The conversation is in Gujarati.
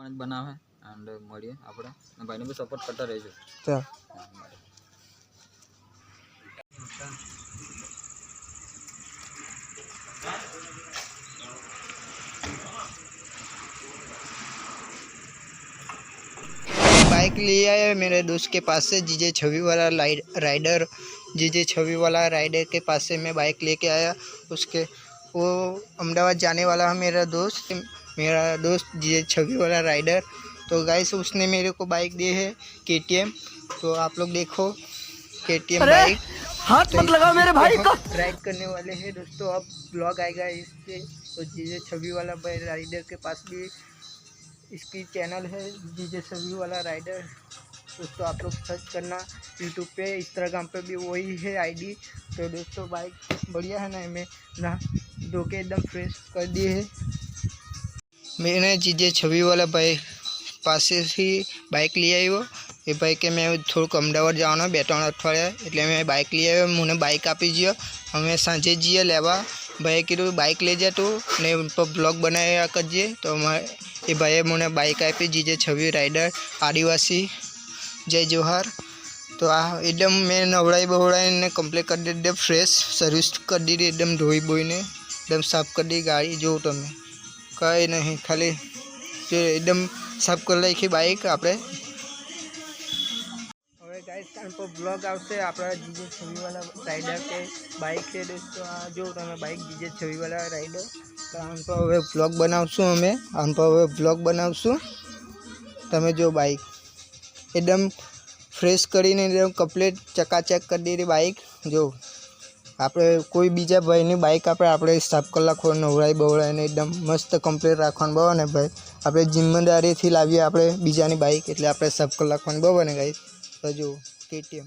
પણ બનાવે એન્ડ મળીએ આપણે ભાઈને બી સપોર્ટ કરતા રહેજો. ચાલ बाइक ले आया मेरे दोस्त के पास से जीजे छवि वाला राइडर जीजे छवि वाला राइडर के पास से मैं बाइक लेके आया. उसके वो अहमदाबाद जाने वाला है मेरा दोस्त जीजे छवि वाला राइडर. तो गाइस उसने मेरे को बाइक दी है KTM. तो आप लोग देखो KTM बाइक. हाथ मत लगाओ मेरे भाई को. राइड करने वाले हैं दोस्तों. अब ब्लॉग आएगा इससे. तो जीजे छवि वाला राइडर के पास भी इसकी चैनल है जीजे छवि वाला राइडर. दोस्तों आप लोग सर्च करना यूट्यूब पे, इंस्टाग्राम पे भी वही है ID. तो दोस्तों बाइक बढ़िया है ना. मैं ना धो के एकदम फ्रेश कर दिए है. मैंने जीजे छवि वाला भाई पास से बाइक લઈ આવ્યો. એ ભાઈ કે મેં થોડુંક અમદાવાદ જવાનું 2-3 અઠવાડિયા એટલે મેં બાઇક લઈ આવ્યો. મને બાઇક આપી ગયો. અમે સાંજે જઈએ લેવા. ભાઈએ કીધું બાઇક લઈ જા તું ને બ્લોગ બનાવ્યા કરજે. તો એ ભાઈએ મને બાઇક આપી જીજે છવી રાઇડર આદિવાસી. જય જોહાર. તો આ એકદમ મેં નવડાવીને કમ્પ્લીટ કરી દીધી. એકદમ ફ્રેશ સર્વિસ કરી દીધી. એકદમ ધોઈ બોઈને એકદમ સાફ કરી દીધી ગાડી. જો તમે કંઈ નહીં ખાલી एकदम साफ कर नाखी बाइक आपणे. હવે ગાઈસ કાન પર બ્લોગ આવશે આપણા જીજે છવી વાળા રાઇડર કે બાઇક છે દોસ્તો. આ જો તમે બાઇક જીજે છવી વાળા રાઇડર. તો આમ પર હવે બ્લોગ બનાવશું અમે. આમ પર હવે બ્લોગ બનાવશું. તમે જો બાઇક એકદમ ફ્રેશ કરીને એકદમ કમ્પ્લીટ ચકાચક કરી દીધી બાઇક. જો આપણે કોઈ બીજા ભાઈની બાઇક આપણે સાફ કરી નાખવાનું નવડાવીને એકદમ મસ્ત કમ્પ્લીટ રાખવાનું બરાબર ને ભાઈ. આપણે જિમ્મેદારીથી લાવીએ આપણે બીજાની બાઇક એટલે આપણે સાફ કરી નાખવાની બરાબર ને ગાઈસ. તો જો KTM